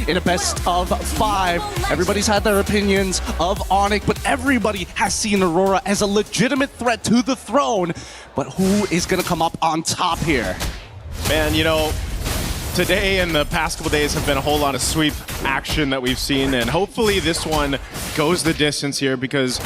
in a best of 5. Everybody's had their opinions of Onic, but everybody has seen Aurora as a legitimate threat to the throne. But who is going to come up on top here? Man, you know, today and the past couple days have been a whole lot of sweep action that we've seen, and hopefully this one goes the distance here because,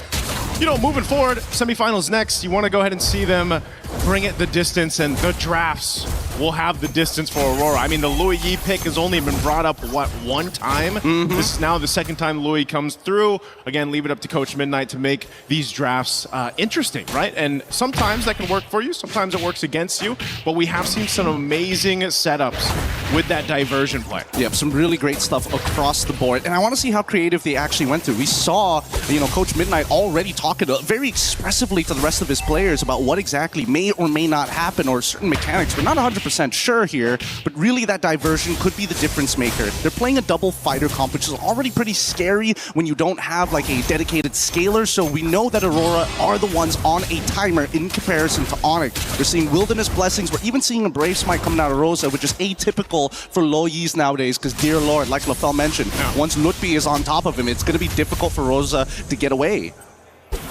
you know, moving forward, semifinals next, you want to go ahead and see them bring it the distance, and the drafts will have the distance for Aurora. I mean, the Louis Yi pick has only been brought up, what, one time? This is now the second time Louis comes through. Again, leave it up to Coach Midnight to make these drafts interesting, right? And sometimes that can work for you, sometimes it works against you, but we have seen some amazing setups with that diversion play. Yeah, some really great stuff across the board, and I want to see how creative they actually went through. We saw, you know, Coach Midnight already talking very expressively to the rest of his players about what exactly may or may not happen, or certain mechanics. We're not 100% sure here, but really that diversion could be the difference maker. They're playing a double fighter comp, which is already pretty scary when you don't have like a dedicated scaler, so we know that Aurora are the ones on a timer in comparison to Onic. We're seeing Wilderness Blessings, we're even seeing a Brave Smite coming out of Rosa, which is atypical for low Yis nowadays, because dear lord, like LaFell mentioned, once Lutfi is on top of him, it's going to be difficult for Rosa to get away.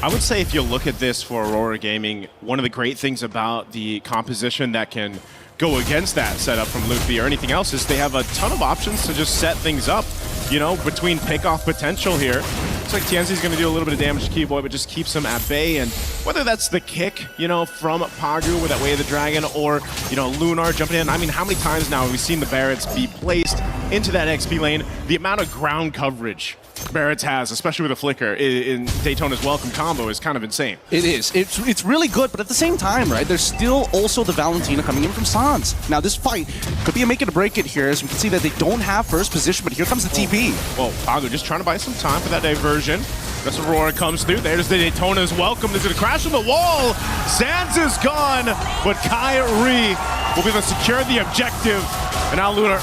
I would say if you look at this for Aurora Gaming, one of the great things about the composition that can go against that setup from Lutfi or anything else is they have a ton of options to just set things up, you know, between pick-off potential here. Looks like Tienzi's going to do a little bit of damage to Keyboy, but just keeps him at bay. And whether that's the kick, you know, from Pagu with that Way of the Dragon, or, you know, Lunar jumping in. I mean, how many times now have we seen the Barretts be placed into that XP lane? The amount of ground coverage Barretts has, especially with a flicker in Daytona's Welcome combo, is kind of insane. It is. It's really good, but at the same time, right, there's still also the Valentina coming in from Sans. Now, this fight could be a make it or break it here, as we can see that they don't have first position, but here comes the TP. Well, Pagu just trying to buy some time for that diversion. That's Aurora comes through. There's the Daytona's Welcome. There's going to crash on the wall. Sans is gone, but Kyrie will be able to secure the objective. And now Lunar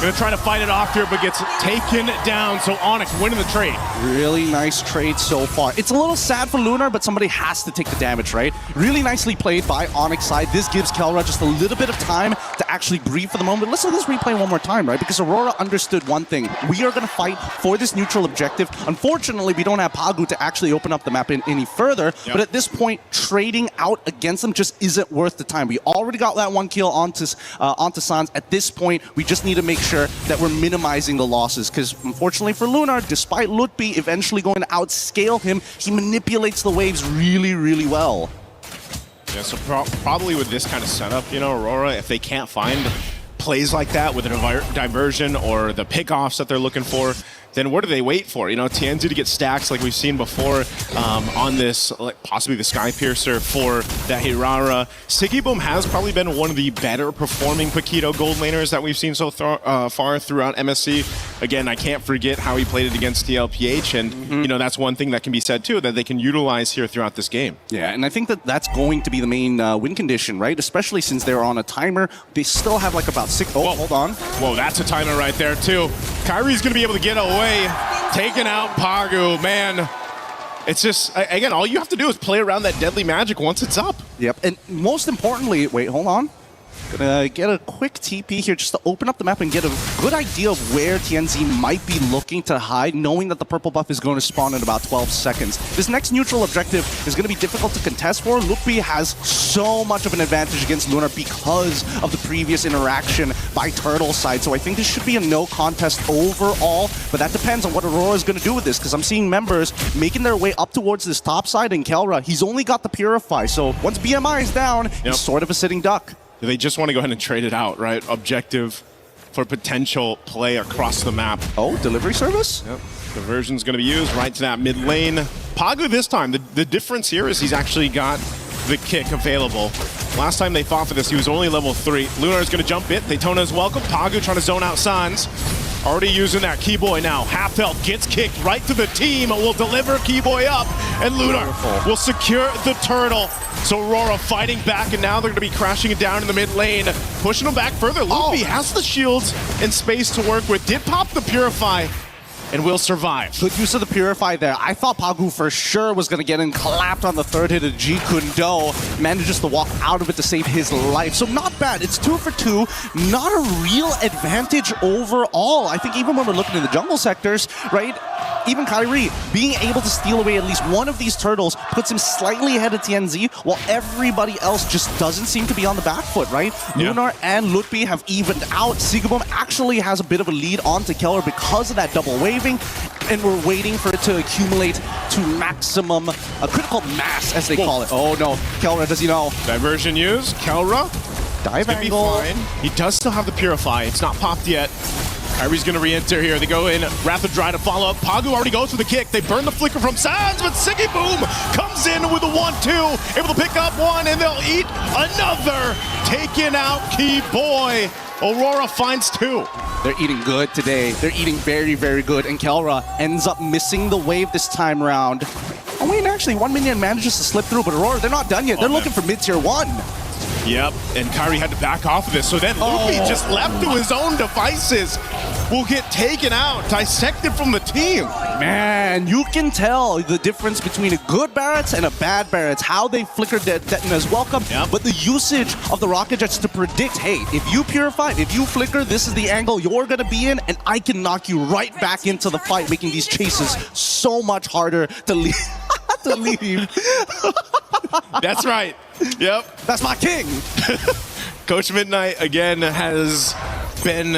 going to try to fight it off here, but gets taken down. So Onic winning the trade. Really nice trade so far. It's a little sad for Lunar, but somebody has to take the damage, right? Really nicely played by Onic's side. This gives Kelra just a little bit of time to actually breathe for the moment. Listen to this replay one more time, right? Because Aurora understood one thing. We are going to fight for this neutral objective. Unfortunately, we don't have Pagu to actually open up the map any further. But at this point, trading out against them just isn't worth the time. We already got that one kill onto Sans. At this point, we just need to make sure that we're minimizing the losses, because unfortunately for Lunar, despite Lutfi eventually going to outscale him, he manipulates the waves really, really well. Yeah, so probably with this kind of setup, you know, Aurora, if they can't find plays like that with a diversion or the pickoffs that they're looking for, then what do they wait for? You know, Tienzi to get stacks like we've seen before on this, like possibly the Sky Piercer for that Hirara. Sigiboom has probably been one of the better performing Paquito gold laners that we've seen so far throughout MSC. Again, I can't forget how he played it against TLPH, and you know, that's one thing that can be said too, that they can utilize here throughout this game. Yeah, and I think that that's going to be the main win condition, right? Especially since they're on a timer. They still have like about 6... Oh, hold on. Whoa, that's a timer right there too. Kyrie's going to be able to get away, taking out Pagu. Man, it's just, again, all you have to do is play around that deadly magic once it's up. Yep, and most importantly, wait, hold on. Gonna get a quick TP here just to open up the map and get a good idea of where TNZ might be looking to hide, knowing that the purple buff is going to spawn in about 12 seconds. This next neutral objective is going to be difficult to contest for. Lutfi has so much of an advantage against Lunar because of the previous interaction by Turtle's side, so I think this should be a no contest overall, but that depends on what Aurora is going to do with this, because I'm seeing members making their way up towards this top side, and Kelra, he's only got the Purify, so once BMI is down, he's sort of a sitting duck. They just want to go ahead and trade it out, right? Objective for potential play across the map. Oh, delivery service? Yep. Diversion's going to be used right to that mid lane. Pagu this time, the difference here is he's actually got the kick available. Last time they fought for this, he was only level 3. Lunar's going to jump it. Daytona's welcome. Pagu trying to zone out Sans. Already using that Keyboy now. Half health gets kicked right to the team. Will deliver Keyboy up. And Lunar will secure the turtle. So Aurora fighting back, and now they're going to be crashing it down in the mid lane. Pushing them back further. Lutfi has the shields and space to work with. Did pop the Purify. and will survive. Good use of the Purify there. I thought Pagu for sure was going to get in, clapped on the third hit of G Kundo, manages to walk out of it to save his life. So not bad. It's 2 for 2. Not a real advantage overall. I think even when we're looking in the jungle sectors, right? Even Kyrie being able to steal away at least one of these turtles puts him slightly ahead of TNZ, while everybody else just doesn't seem to be on the back foot, right? Yeah. Lunar and Lutfi have evened out. Sigabum actually has a bit of a lead onto Keller because of that double waving, and we're waiting for it to accumulate to maximum, a critical mass, as they call it. Oh no, Keller, does he know? Diversion used. Kelra. Dive Gonna be angle. fine. He does still have the Purify. It's not popped yet. Kyrie's gonna re-enter here. They go in. Wrath of Dry to follow up. Pagu already goes for the kick. They burn the flicker from Sans, but Siggy Boom comes in with a 1-2. Able to pick up one, and they'll eat another. Taking out Key Boy. Aurora finds 2. They're eating good today. They're eating very, very good. And Kelra ends up missing the wave this time around. Oh wait, actually, 1 minion manages to slip through, but Aurora, they're not done yet. They're looking for mid-tier 1. Yep, and Kyrie had to back off of this. So then Luffy just left to his own devices. Will get taken out, dissected from the team. Man, you can tell the difference between a good Barretts and a bad Barretts, how they flicker Detna's welcome, but the usage of the rocket jets to predict, hey, if you purify, if you flicker, this is the angle you're gonna be in, and I can knock you right back into the fight, making these chases so much harder to leave. to leave. That's right. Yep. That's my king. Coach Midnight, again, has been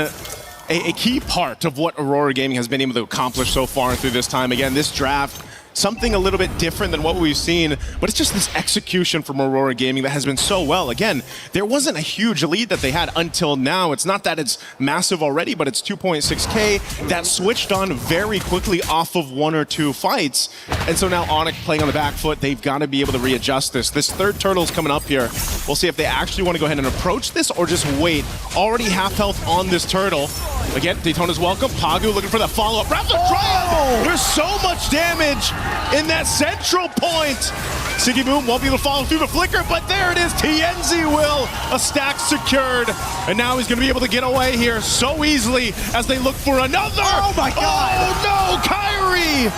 a key part of what Aurora Gaming has been able to accomplish so far through this time. Again, this draft, something a little bit different than what we've seen, but it's just this execution from Aurora Gaming that has been so well. Again, there wasn't a huge lead that they had until now. It's not that it's massive already, but it's 2.6K that switched on very quickly off of 1 or 2 fights. And so now Onic playing on the back foot, they've got to be able to readjust this. This third turtle's coming up here. We'll see if they actually want to go ahead and approach this or just wait. Already half health on this turtle. Again, Daytona's welcome. Pagu looking for that follow-up. Rapid Triumph! There's so much damage in that central point. Siggy Boom won't be able to follow through the flicker, but there it is. TNZ will. A stack secured. And now he's going to be able to get away here so easily as they look for another. Oh my God. Oh no, Kyrie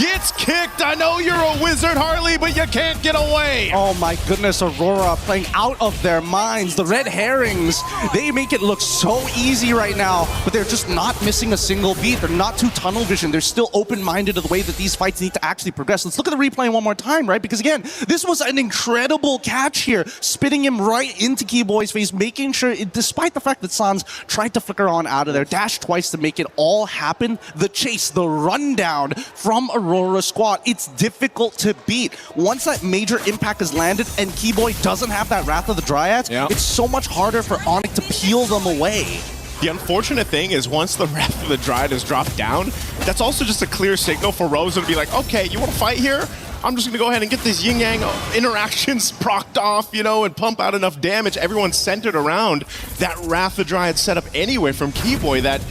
gets kicked. I know you're a wizard, Harley, but you can't get away. Oh my goodness, Aurora playing out of their minds. The red herrings, they make it look so easy right now, but they're just not missing a single beat. They're not too tunnel vision. They're still open-minded to the way that these fights need to actually progress. Let's look at the replay one more time, right? Because again, this was an incredible catch here, spitting him right into Keyboy's face, making sure, despite the fact that Sans tried to flicker on out of there, dashed twice to make it all happen. The chase, the rundown from Aurora squad, it's difficult to beat. Once that major impact is landed and Keyboy doesn't have that Wrath of the Dryads, it's so much harder for Onic to peel them away. The unfortunate thing is once the Wrath of the Dryad is dropped down, that's also just a clear signal for Rosa to be like, okay, you want to fight here? I'm just going to go ahead and get these yin-yang interactions procced off, you know, and pump out enough damage. Everyone's centered around that Wrath of the Dryad setup anyway from Keyboy that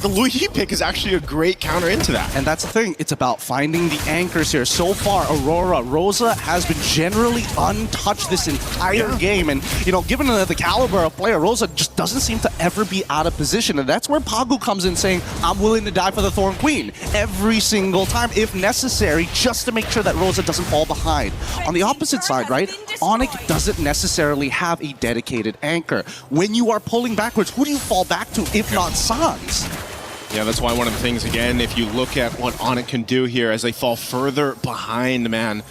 the Luigi pick is actually a great counter into that. And that's the thing, it's about finding the anchors here. So far, Aurora, Rosa has been generally untouched this entire game. And, you know, given the caliber of player, Rosa just doesn't seem to ever be out of position. And that's where Pagu comes in saying, I'm willing to die for the Thorn Queen every single time, if necessary, just to make sure that Rosa doesn't fall behind. On the opposite side, right, Onic doesn't necessarily have a dedicated anchor. When you are pulling backwards, who do you fall back to if not Sans? Yeah, that's why one of the things, again, if you look at what Onic can do here as they fall further behind, man,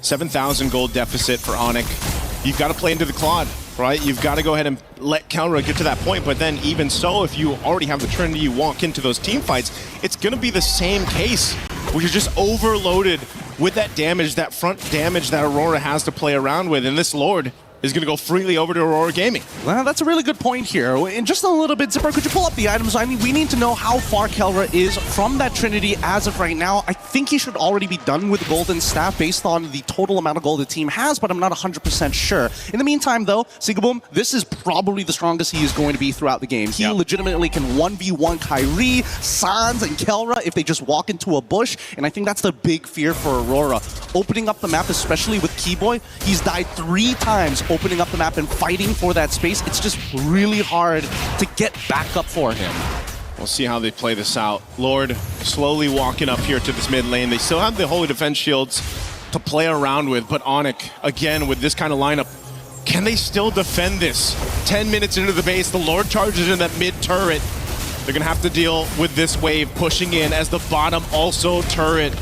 7,000 gold deficit for Onic. You've got to play into the Claude, right? You've got to go ahead and let Calra get to that point, but then even so, if you already have the Trinity, you walk into those team fights, it's going to be the same case where you're just overloaded with that damage, that front damage that Aurora has to play around with, and this Lord is going to go freely over to Aurora Gaming. Well, that's a really good point here. In just a little bit, Zipper, could you pull up the items? I mean, we need to know how far Kelra is from that Trinity as of right now. I think he should already be done with Golden Staff based on the total amount of gold the team has, but I'm not 100% sure. In the meantime, though, Sigaboom, this is probably the strongest he is going to be throughout the game. He legitimately can 1v1 Kyrie, Sans, and Kelra if they just walk into a bush, and I think that's the big fear for Aurora. Opening up the map, especially with Keyboy, he's died 3 times opening up the map and fighting for that space. It's just really hard to get back up for him. We'll see how they play this out. Lord slowly walking up here to this mid lane. They still have the Holy Defense Shields to play around with, but Onic, again, with this kind of lineup, can they still defend this? 10 minutes into the base, the Lord charges in that mid turret. They're gonna have to deal with this wave pushing in as the bottom also turret.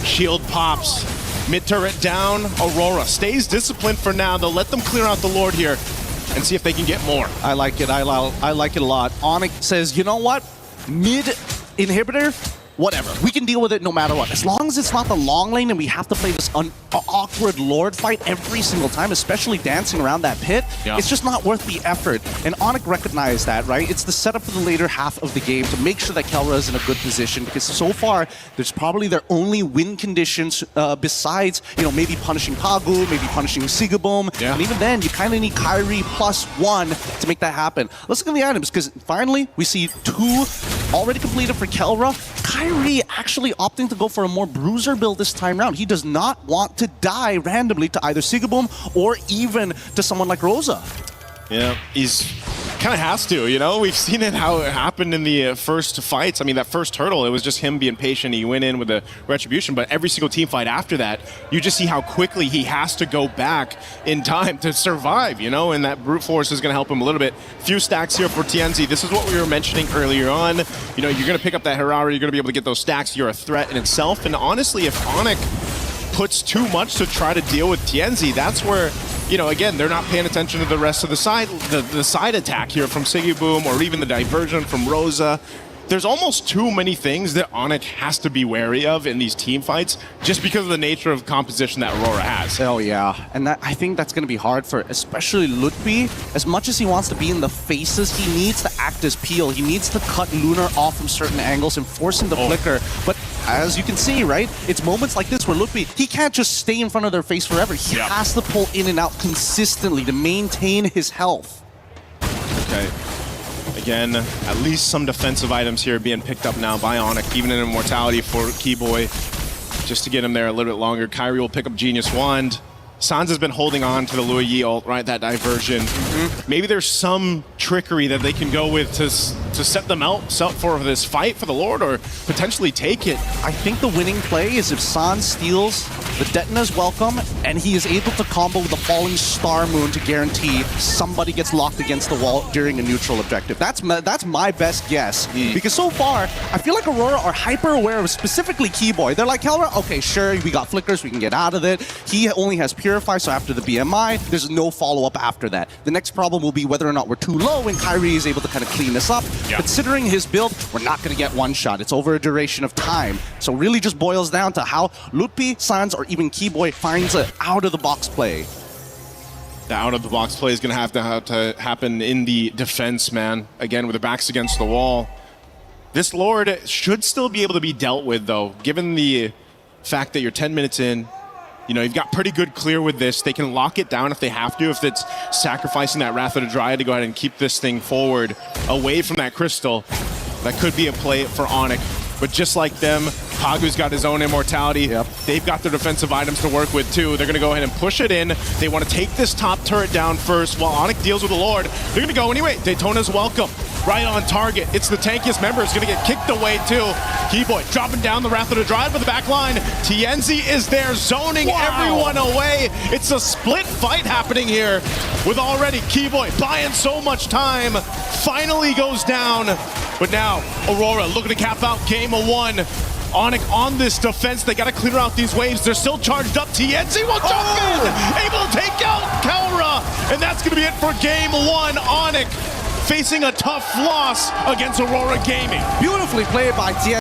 Shield pops. Mid turret down. Aurora stays disciplined for now. They'll let them clear out the Lord here and see if they can get more. I like it. I like it a lot. Onic says, you know what? Mid inhibitor, whatever. We can deal with it no matter what. As long as it's not the long lane and we have to play this awkward Lord fight every single time, especially dancing around that pit, it's just not worth the effort. And Onic recognized that, right? It's the setup for the later half of the game to make sure that Kelra is in a good position, because so far, there's probably their only win conditions besides, you know, maybe punishing Pagu, maybe punishing Sigaboom. And even then, you kind of need Kyrie +1 to make that happen. Let's look at the items, because finally, we see 2 already completed for Kelra. Kyrie actually opting to go for a more bruiser build this time around. He does not want to die randomly to either Sigaboom or even to someone like Rosa. Yeah, he's kind of has to, you know? We've seen it, how it happened in the first fights. I mean, that first hurdle, it was just him being patient. He went in with the retribution, but every single team fight after that, you just see how quickly he has to go back in time to survive, you know? And that brute force is going to help him a little bit. Few stacks here for TNZ. This is what we were mentioning earlier on. You know, you're going to pick up that Aurora, you're going to be able to get those stacks. You're a threat in itself. And honestly, if Onic puts too much to try to deal with TNZ, that's where, you know, again, they're not paying attention to the rest of the side, the side attack here from Sigaboom or even the diversion from Rosa. There's almost too many things that Onic has to be wary of in these team fights just because of the nature of composition that Aurora has. Oh yeah, and I think that's going to be hard for especially Lutfi. As much as he wants to be in the faces, he needs to act as Peel. He needs to cut Lunar off from certain angles and force him to flicker. But as you can see, right, it's moments like this where Lutfi, he can't just stay in front of their face forever. He has to pull in and out consistently to maintain his health. Okay. Again, at least some defensive items here being picked up now by Onic, even an immortality for Keyboy, just to get him there a little bit longer. Kyrie will pick up Genius Wand. Sans has been holding on to the Lua Yi ult, right? That diversion. Maybe there's some trickery that they can go with to set them out for this fight for the Lord, or potentially take it. I think the winning play is if Sans steals the Detna's Welcome and he is able to combo with the Falling Star Moon to guarantee somebody gets locked against the wall during a neutral objective. That's my best guess. Because so far, I feel like Aurora are hyper aware of specifically Keyboy. They're like, Kelra, okay, sure, we got flickers, we can get out of it. He only has Purify, so after the BMI, there's no follow-up after that. The next problem will be whether or not we're too low and Kyrie is able to kind of clean this up. Considering his build, we're not going to get one shot. It's over a duration of time. So really just boils down to how Lutfi, Sans, or even Keyboy finds an out-of-the-box play. The out-of-the-box play is going to have to happen in the defense, man. Again, with their backs against the wall. This Lord should still be able to be dealt with, though, given the fact that you're 10 minutes in. You know, you've got pretty good clear with this. They can lock it down if they have to, if it's sacrificing that Wrath of the Dryad to go ahead and keep this thing forward away from that crystal. That could be a play for Onic. But just like them, Pagu's got his own immortality. They've got their defensive items to work with too. They're going to go ahead and push it in. They want to take this top turret down first while Onic deals with the Lord. They're going to go anyway. Daytona's welcome. Right on target. It's the tankiest member. Is going to get kicked away too. Keyboy dropping down the Wrath of the Dryad for the back line. TNZ is there zoning everyone away. It's a split fight happening here with already Keyboy buying so much time. Finally goes down. But now Aurora looking to cap out game of 1. Onic on this defense. They got to clear out these waves. They're still charged up. TNZ will jump in. Able to take out Kelra. And that's going to be it for game 1. Onic facing a tough loss against Aurora Gaming. Beautifully played by TNZ.